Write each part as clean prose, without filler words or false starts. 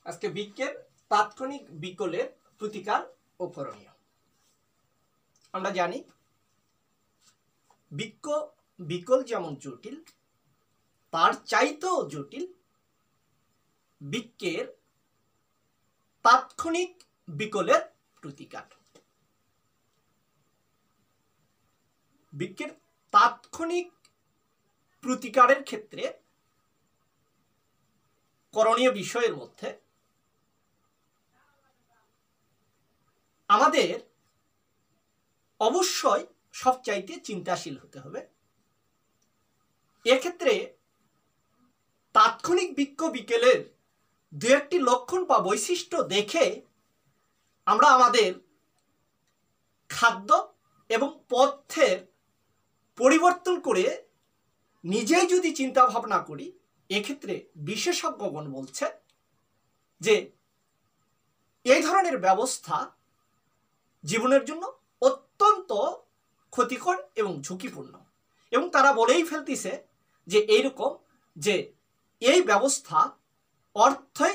আজকে বৃক্কের তাৎক্ষণিক বিকলের প্রতিকার ও করণীয়। আমরা জানি বৃক্ক বিকল যেমন জটিল, তার চাইতেও জটিল বৃক্কের তাৎক্ষণিক বিকলের প্রতিকার। বৃক্কের তাৎক্ষণিক প্রতিকারের ক্ষেত্রে করণীয় বিষয়ের মধ্যে আমাদের অবশ্যই সবচাইতে চিন্তাশীল হতে হবে। এক্ষেত্রে তাৎক্ষণিক বৃক্ক বিকলের দু একটি লক্ষণ বা বৈশিষ্ট্য দেখে আমরা আমাদের খাদ্য এবং পথ্যের পরিবর্তন করে নিজেই যদি চিন্তা ভাবনা করি, এক্ষেত্রে বিশেষজ্ঞগণ বলছে যে এই ধরনের ব্যবস্থা জীবনের জন্য অত্যন্ত ক্ষতিকর এবং ঝুঁকিপূর্ণ, এবং তারা বলেই ফেলতেছে যে এইরকম যে এই ব্যবস্থা অর্থই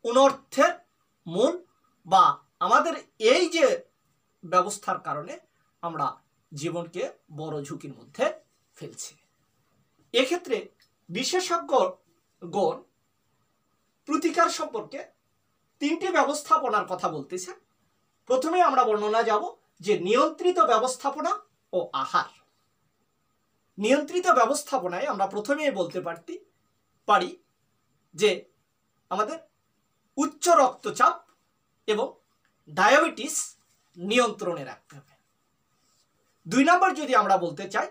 অনর্থের মূল, বা আমাদের এই যে ব্যবস্থার কারণে আমরা জীবনকে বড় ঝুঁকির মধ্যে ফেলছি। এক্ষেত্রে বিশেষজ্ঞগণ প্রতিকার সম্পর্কে তিনটি ব্যবস্থাপনার কথা বলতেছে। প্রথমে আমরা বর্ণনা যাব যে নিয়ন্ত্রিত ব্যবস্থাপনা ও আহার। নিয়ন্ত্রিত ব্যবস্থাপনায় আমরা প্রথমেই বলতে পারি যে আমাদের উচ্চ রক্তচাপ এবং ডায়াবেটিস নিয়ন্ত্রণে রাখতে হবে। 2 নম্বর যদি আমরা বলতে চাই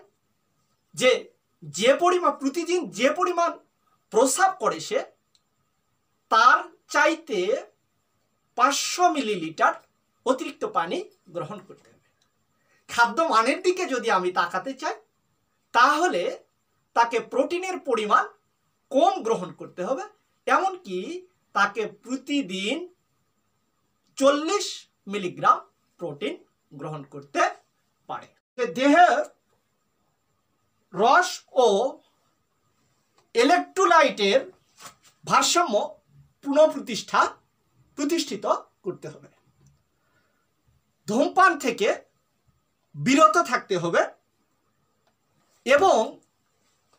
যে পরিমাণ প্রতিদিন যে পরিমাণ প্রস্রাব করে সে, তার চাইতে 500 মিলিলিটার অতিরিক্ত পানি গ্রহণ করতে হবে। খাদ্য মানের দিকে যদি আমি তাকাতে চাই, তাহলে তাকে প্রোটিনের পরিমাণ কম গ্রহণ করতে হবে, এমনকি তাকে প্রতিদিন 40 মিলিগ্রাম প্রোটিন গ্রহণ করতে পারে। দেহের রস ও ইলেকট্রোলাইটের ভারসাম্য প্রতিষ্ঠিত করতে হবে। ধূমপান থেকে বিরত থাকতে হবে, এবং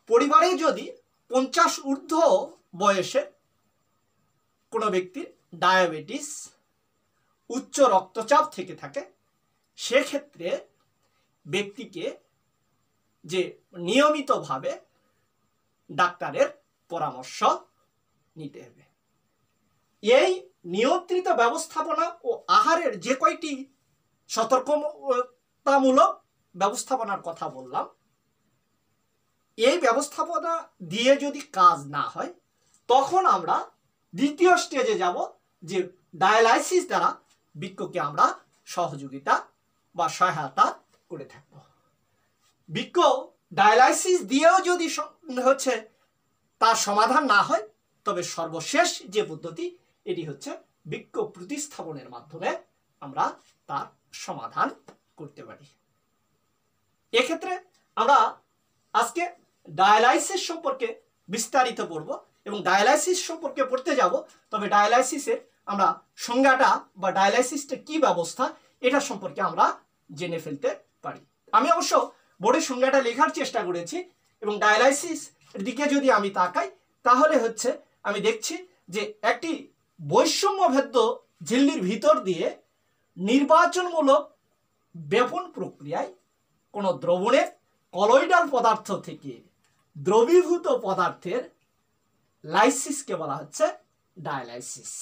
পরিবারে যদি 50 ঊর্ধ্ব বয়সে কোনো ব্যক্তির ডায়াবেটিস উচ্চ রক্তচাপ থেকে থাকে, সেক্ষেত্রে ব্যক্তিকে যে নিয়মিতভাবে ডাক্তারের পরামর্শ নিতে হবে। এই নিয়ন্ত্রিত ব্যবস্থাপনা ও আহারের যে কয়টি সতর্কতামূলক ব্যবস্থাপনার কথা বললাম, এই ব্যবস্থাপনা দিয়ে যদি কাজ না হয়, তখন আমরা দ্বিতীয় স্টেজে যাব, যে ডায়ালাইসিস দ্বারা বৃক্ককে আমরা সহযোগিতা বা সহায়তা করে থাকব। বৃক্ক ডায়ালাইসিস দিয়েও যদি তার সমাধান না হয়, তবে সর্বশেষ যে পদ্ধতি, এটি হচ্ছে বৃক্ক প্রতিস্থাপনের মাধ্যমে আমরা তার সমাধান করতে পারি। এক্ষেত্রে আমরা আজকে ডায়ালাইসিস সম্পর্কে বিস্তারিত পড়ব, এবং ডায়ালাইসিস সম্পর্কে পড়তে যাব, তবে ডায়ালাইসিসের আমরা সংজ্ঞাটা বা ডায়ালাইসিসটা কি ব্যবস্থা, এটা সম্পর্কে আমরা জেনে ফেলতে পারি। আমি অবশ্য বোর্ডের সংজ্ঞাটা লেখার চেষ্টা করেছি, এবং ডায়ালাইসিস এর দিকে যদি আমি তাকাই, তাহলে আমি দেখছি যে একটি বৈষম্যভেদ্য ঝিল্লির ভিতর দিয়ে নির্বাচনমূলক ব্যাপন প্রক্রিয়ায় কোনো দ্রবণের কলয়েডাল পদার্থ থেকে দ্রবীভূত পদার্থের লাইসিসকে বলা হচ্ছে ডায়ালাইসিস।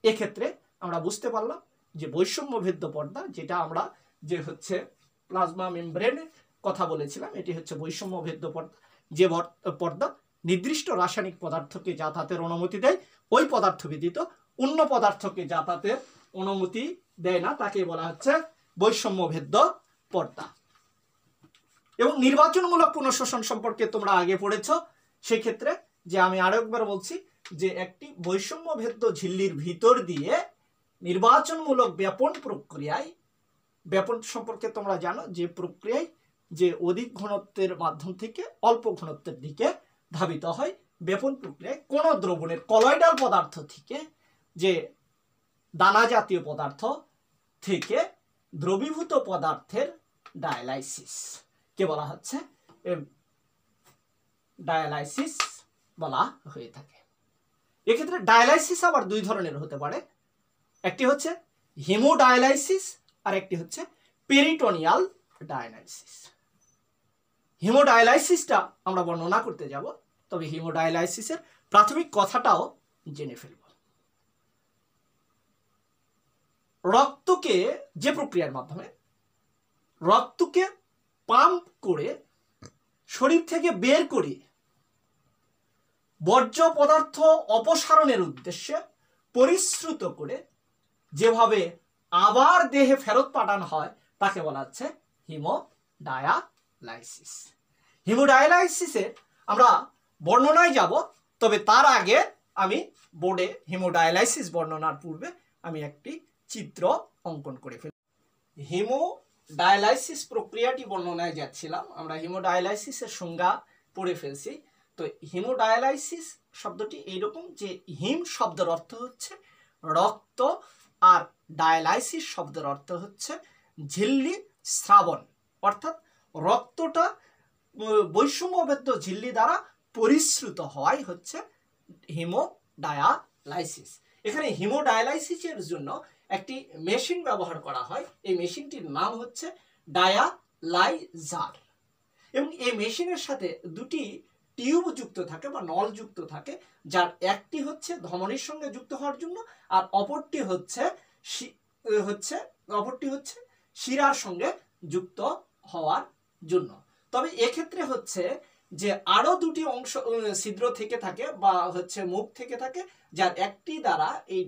এক্ষেত্রে আমরা বুঝতে পারলাম যে বৈষম্যভেদ্য পর্দা, যেটা আমরা প্লাজমা মেমব্রেনের কথা বলেছিলাম, এটি হচ্ছে বৈষম্যভেদ্য পর্দা। যে পর্দা নির্দিষ্ট রাসায়নিক পদার্থকে যাতায়াতের অনুমতি দেয়, ওই পদার্থ ব্যতীত অন্য পদার্থকে যাতায়াতের অনুমতি দেয় না, তাকে বলা হচ্ছে বৈষম্যভেদ্য পর্দা। এবং নির্বাচনমূলক পুনঃশোষণ সম্পর্কে তোমরা আগে পড়েছ, সেক্ষেত্রে যে আমি আরো একবার বলছি যে একটি বৈষম্যভেদ্য ঝিল্লির ভিতর দিয়ে নির্বাচনমূলক ব্যাপন প্রক্রিয়ায়, ব্যাপন সম্পর্কে তোমরা জানো যে প্রক্রিয়ায় যে অধিক ঘনত্বের মাধ্যম থেকে অল্প ঘনত্বের দিকে ধাবিত হয়, বেপন প্রক্রিয়ায় কোন দ্রবণের কলয়েডাল পদার্থ থেকে, যে দানা জাতীয় পদার্থ থেকে দ্রবীভূত পদার্থের ডায়ালাইসিস কে বলা হচ্ছে ডায়ালাইসিস বলা হয়ে থাকে। এক্ষেত্রে ডায়ালাইসিস আবার দুই ধরনের হতে পারে, একটি হচ্ছে হিমোডায়ালাইসিস আর একটি হচ্ছে পেরিটোনিয়াল ডায়ালাইসিস। হিমোডায়ালাইসিসটা আমরা বর্ণনা করতে যাব, তবে হিমোডায়ালাইসিসের প্রাথমিক কথাটাও জেনে ফেলব। রক্তকে, যে প্রক্রিয়ার মাধ্যমে রক্তকে পাম্প করে শরীর থেকে বের করে বর্জ্য পদার্থ অপসারণের উদ্দেশ্যে পরিশ্রুত করে যেভাবে আবার দেহে ফেরত পাঠানো হয় তাকে বলা হচ্ছে হিমোডায়ালাইসিস। হিমোডায়ালাইসিসে আমরা বর্ণনায় যাব, তবে তার আগে আমি বোর্ডে হিমোডায়ালাইসিস বর্ণনার পূর্বে আমি একটি চিত্র অঙ্কন করে ফেলি। হিমোডায়ালাইসিস প্রক্রিয়াটি বর্ণনায় যাচ্ছিলাম, আমরা হিমোডায়ালাইসিসের সংজ্ঞা পড়ে ফেলছি। তো হিমোডায়ালাইসিস শব্দটি এইরকম যে হিম শব্দের অর্থ হচ্ছে রক্ত আর ডায়ালাইসিস শব্দের অর্থ হচ্ছে ঝিল্লি স্রাবণ, অর্থাৎ রক্তটা বৈষম্যবেদ্য ঝিল্লি দ্বারা পরিশ্রুত হওয়াই হচ্ছে হিমোডায়ালাইসিস। এখানে হিমোডায়ালাইসিসের জন্য একটি মেশিন ব্যবহার করা হয়, এই মেশিনটির নাম হচ্ছে ডায়ালাইজার, এবং এই মেশিনের সাথে দুটি টিউব যুক্ত থাকে বা নল যুক্ত থাকে, যার একটি হচ্ছে ধমনীর সঙ্গে যুক্ত হওয়ার জন্য আর অপরটি হচ্ছে শিরার সঙ্গে যুক্ত হওয়ার জন্য। তবে এক্ষেত্রে হচ্ছে যে আরো দুটি অংশ ছিদ্র থেকে থাকে বা হচ্ছে মুখ থেকে থাকে, যার একটি দ্বারা এই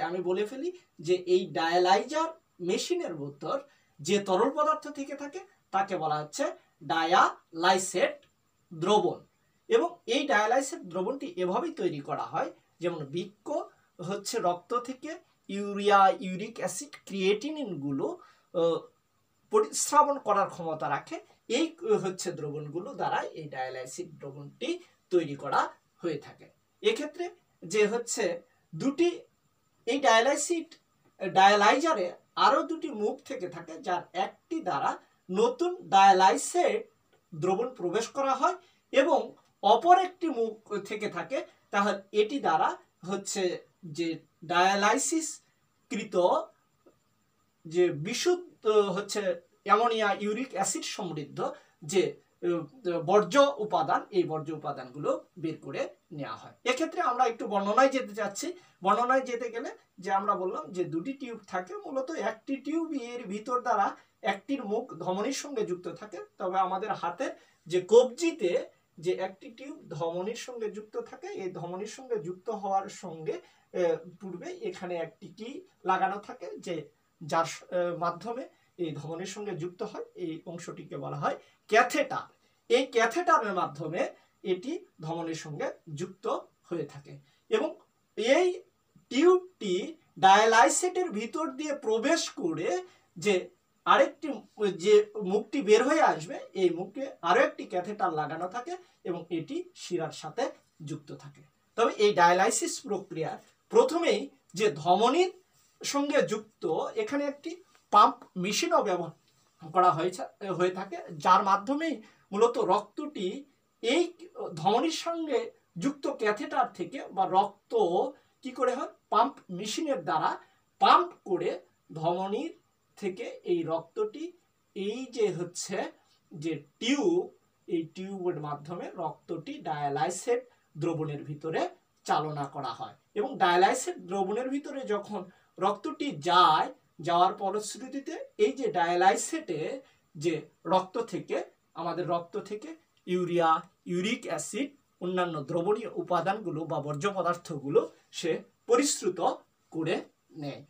আমি বলে ফেলি যে এই ডায়ালাইজার মেশিনের ভিতর যে তরল পদার্থ থেকে থাকে তাকে বলা হচ্ছে ডায়ালাইসেট দ্রবণ। এবং এই ডায়ালাইসেট দ্রবণটি এভাবেই তৈরি করা হয়, যেমন বৃক্ক হচ্ছে রক্ত থেকে ইউরিয়া, ইউরিক অ্যাসিড, ক্রিয়েটিনিনগুলো পরিস্রাবণ করার ক্ষমতা রাখে। এই হচ্ছে দ্রবণগুলো দ্বারা এই ডায়ালাইসিস দ্রবণটি তৈরি করা হয়ে থাকে। এক্ষেত্রে যে হচ্ছে দুটি এই ডায়ালাইজারে আরো দুটি মুখ থেকে থাকে, যার একটি দ্বারা নতুন ডায়ালাইসেট দ্রবণ প্রবেশ করা হয় এবং অপর একটি মুখ থেকে থাকে, তাহলে এটি দ্বারা হচ্ছে যে ডায়ালাইসিস কৃত যে বিশুদ্ধ হচ্ছে অ্যামোনিয়া, ইউরিক অ্যাসিড সমৃদ্ধ যে বর্জ্য উপাদান, এই বর্জ্য উপাদানগুলো বের করে নেওয়া হয়। এক্ষেত্রে আমরা একটু বর্ণনায় যেতে চাচ্ছি। বর্ণনায় যেতে গেলে যে আমরা বললাম যে দুটি টিউব থাকে, মূলত একটি টিউব এর ভিতর দ্বারা একটির মুখ ধমনীর সঙ্গে যুক্ত থাকে, তবে আমাদের হাতের যে কবজিতে যে একটি টিউব ধমনীর সঙ্গে যুক্ত থাকে, এই ধমনীর সঙ্গে যুক্ত হওয়ার সঙ্গে পূর্বে এখানে একটি কি লাগানো থাকে, যে যার মাধ্যমে এই ধমনীর সঙ্গে যুক্ত হয়, এই অংশটিকে বলা হয় ক্যাথেটার। এই ক্যাথেটারের মাধ্যমে এটি ধমনীর সঙ্গে যুক্ত হয়ে থাকে এবং এই টিউবটি ডায়ালাইসেটের ভিতর দিয়ে প্রবেশ করে যে আরেকটি যে মুখটি বের হয়ে আসবে, এই মুখে আরো একটি ক্যাথেটার লাগানো থাকে এবং এটি শিরার সাথে যুক্ত থাকে। তবে এই ডায়ালাইসিস প্রক্রিয়া প্রথমেই যে ধমনীর সঙ্গে যুক্ত এখানে একটি পাম্প মেশিনও ব্যবহার করা হয়ে থাকে, যার মাধ্যমেই মূলত রক্তটি এই ধমনীর সঙ্গে যুক্ত ক্যাথেটার থেকে বা রক্ত কি করে হয়, পাম্প মেশিনের দ্বারা পাম্প করে ধমনীর থেকে এই রক্তটি এই যে হচ্ছে যে টিউব, এই টিউবের মাধ্যমে রক্তটি ডায়ালাইসেট দ্রবণের ভিতরে চালনা করা হয় এবং ডায়ালাইসেট দ্রবণের ভিতরে যখন রক্তটি যাওয়ার ফলশ্রুতিতে এই যে ডায়ালাইসেটে যে আমাদের রক্ত থেকে ইউরিয়া, ইউরিক অ্যাসিড, অন্যান্য দ্রবণীয় উপাদানগুলো বা বর্জ্য পদার্থগুলো সে পরিশ্রুত করে নেয়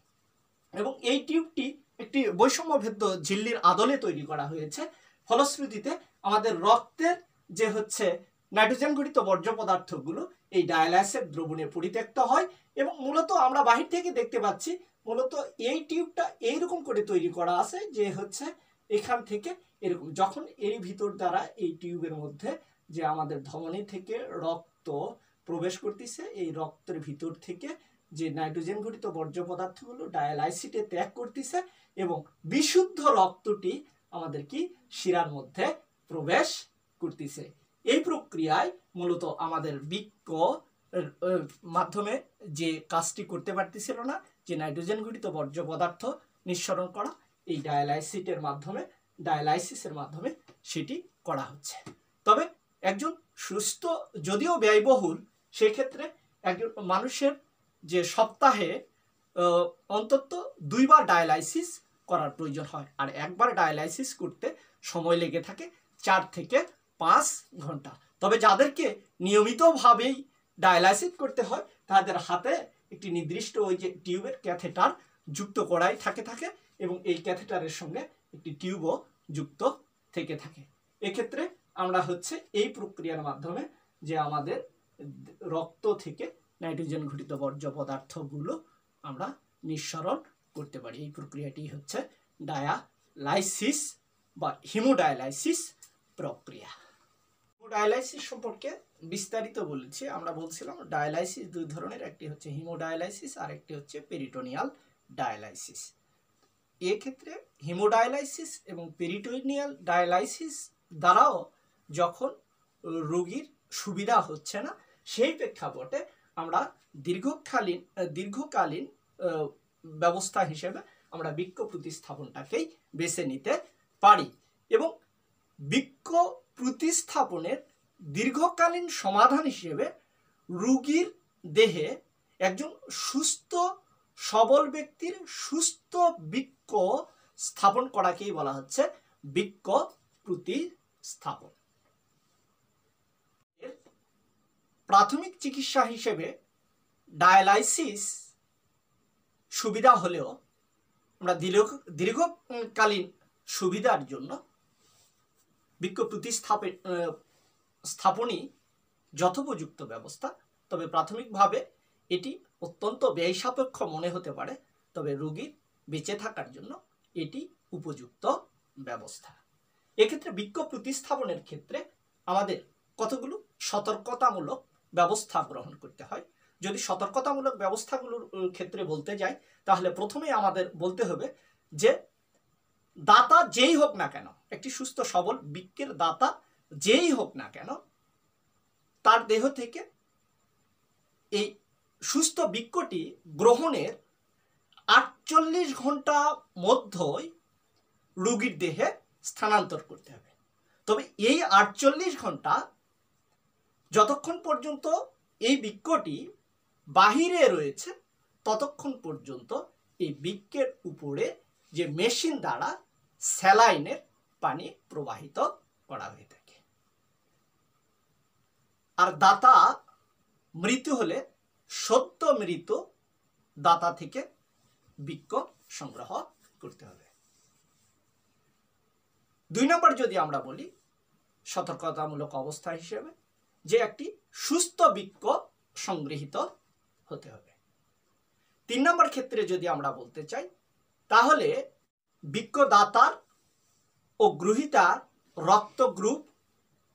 এবং এই টিউবটি একটি বৈষম্যভেদ্য ঝিল্লির আদলে তৈরি করা হয়েছে। ফলশ্রুতিতে আমাদের রক্তের যে হচ্ছে নাইট্রোজেন ঘটিত বর্জ্য পদার্থগুলো এই ডায়ালাইসেট দ্রবণে পরিত্যক্ত হয় এবং মূলত আমরা বাহির থেকে দেখতে পাচ্ছি মূলত এই টিউবটা এইরকম করে তৈরি করা আছে যে হচ্ছে এখান থেকে এরকম, যখন এর ভিতর দ্বারা এই টিউবের মধ্যে যে আমাদের ধমনী থেকে রক্ত রক্ত প্রবেশ করতেছে, এই রক্তের ভিতর থেকে যে নাইট্রোজেন ঘটিত বর্জ্য পদার্থগুলো ডায়ালাইসিসে ত্যাগ করতেছে এবং বিশুদ্ধ রক্তটি আমাদের কি শিরার মধ্যে প্রবেশ করতেছে। এই প্রক্রিয়ায় মূলত আমাদের বৃক্ক মাধ্যমে যে কাজটি করতে পারতেছিল না, যে নাইট্রোজেন ঘটিত বর্জ্য পদার্থ নিঃসরণ করা, এই ডায়ালাইসিসের মাধ্যমে সেটি করা হচ্ছে। তবে একজন সুস্থ, যদিও ব্যয়বহুল, সেক্ষেত্রে একজন মানুষের যে সপ্তাহে অন্তত 2 বার ডায়ালাইসিস করার প্রয়োজন হয়, আর একবার ডায়ালাইসিস করতে সময় লেগে থাকে 4 থেকে 5 ঘন্টা। তবে যাদেরকে নিয়মিতভাবেই ডায়ালাইসিস করতে হয় তাদের হাতে একটি নির্দিষ্ট ওই যে টিউবের ক্যাথেটার যুক্ত করাই থাকে এবং এই ক্যাথেটারের সঙ্গে একটি টিউবও যুক্ত থেকে থাকে। এক্ষেত্রে আমরা হচ্ছে এই প্রক্রিয়ার মাধ্যমে যে আমাদের রক্ত থেকে নাইট্রোজেন ঘটিত বর্জ্য পদার্থগুলো আমরা নিঃসরণ করতে পারি। এই প্রক্রিয়াটি হচ্ছে ডায়ালাইসিস বা হিমোডায়ালাইসিস প্রক্রিয়া। হিমোডায়ালাইসিস সম্পর্কে বিস্তারিত বলেছি। আমরা বলছিলাম ডায়ালাইসিস 2 ধরনের, একটি হচ্ছে হিমোডায়ালাইসিস আর একটি হচ্ছে পেরিটোনিয়াল ডায়ালাইসিস। এক্ষেত্রে হিমোডায়ালাইসিস এবং পেরিটোনিয়াল ডায়ালাইসিস দ্বারাও যখন রোগীর সুবিধা হচ্ছে না, সেই প্রেক্ষাপটে আমরা দীর্ঘকালীন ব্যবস্থা হিসেবে আমরা বৃক্ক প্রতিস্থাপনটাকেই বেছে নিতে পারি এবং বৃক্ক প্রতিস্থাপনের দীর্ঘকালীন সমাধান হিসেবে রোগীর দেহে একজন সুস্থ সবল ব্যক্তির সুস্থ বৃক্ক স্থাপন করাকেই বলা হচ্ছে বৃক্ক প্রতিস্থাপন। প্রাথমিক চিকিৎসা হিসেবে ডায়ালাইসিস সুবিধা হলেও আমরা দীর্ঘকালীন সুবিধার জন্য বৃক্ক প্রতিস্থাপনই যথোপযুক্ত ব্যবস্থা। তবে প্রাথমিকভাবে এটি অত্যন্ত ব্যয়সাপেক্ষ মনে হতে পারে, তবে রোগীর বেঁচে থাকার জন্য এটি উপযুক্ত ব্যবস্থা। এক্ষেত্রে বৃক্ক প্রতিস্থাপনের ক্ষেত্রে আমাদের কতগুলো সতর্কতামূলক ব্যবস্থা গ্রহণ করতে হয়। যদি সতর্কতামূলক ব্যবস্থাগুলোর ক্ষেত্রে বলতে যাই, তাহলে প্রথমে আমাদের বলতে হবে যে দাতা যেই হোক না কেন, একটি সুস্থ সবল বৃক্কের দাতা যেই হোক না কেন, তার দেহ থেকে এই সুস্থ বৃক্কটি গ্রহণের 48 ঘন্টা মধ্যেই রোগীর দেহে স্থানান্তর করতে হবে। তবে এই 48 ঘন্টা যতক্ষণ পর্যন্ত এই বৃক্কটি বাহিরে রয়েছে, ততক্ষণ পর্যন্ত এই বৃক্কের উপরে যে মেশিন দ্বারা স্যালাইনের পানি প্রবাহিত করা হয়ে থাকে। আর দাতা মৃত হলে সদ্য মৃত দাতা থেকে বৃক্ক সংগ্রহ করতে হবে। 2 নম্বর যদি আমরা বলি সতর্কতামূলক অবস্থা হিসেবে, যে একটি সুস্থ বৃক্ক সংগৃহীত হতে হবে। 3 নম্বর ক্ষেত্রে যদি আমরা বলতে চাই, তাহলে বৃক্কদাতার ও গ্রহীতার রক্ত গ্রুপ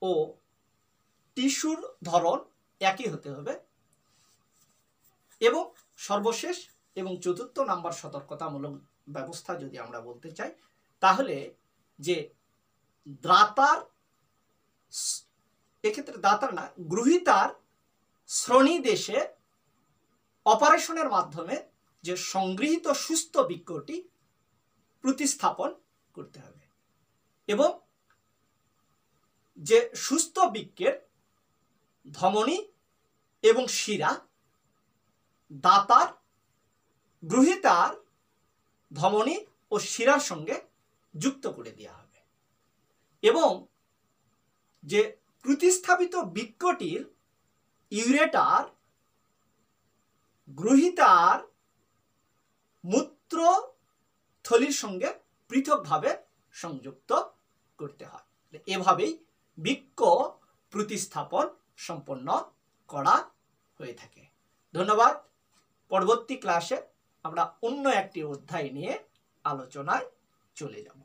ও টিস্যুর ধরন একই হতে হবে। এবং সর্বশেষ এবং 4 নম্বর সতর্কতামূলক ব্যবস্থা যদি আমরা বলতে চাই, তাহলে যে দাতার, এক্ষেত্রে দাতার না, গ্রহীতার শ্রোণী দেশে অপারেশনের মাধ্যমে যে সংগৃহীত সুস্থ বৃক্কটি প্রতিস্থাপন করতে হবে এবং যে সুস্থ বৃক্কের ধমনী এবং শিরা দাতার গ্রহীতার ধমনী ও শিরার সঙ্গে যুক্ত করে দেওয়া হবে এবং যে প্রতিস্থাপিত বৃক্কটির ইউরেটার গ্রহীতার মূত্র থলির সঙ্গে পৃথকভাবে সংযুক্ত করতে হয়। এভাবেই বৃক্ক প্রতিস্থাপন সম্পন্ন করা হয়ে থাকে। ধন্যবাদ। পরবর্তী ক্লাসে আমরা অন্য একটি অধ্যায় নিয়ে আলোচনায় চলে যাব।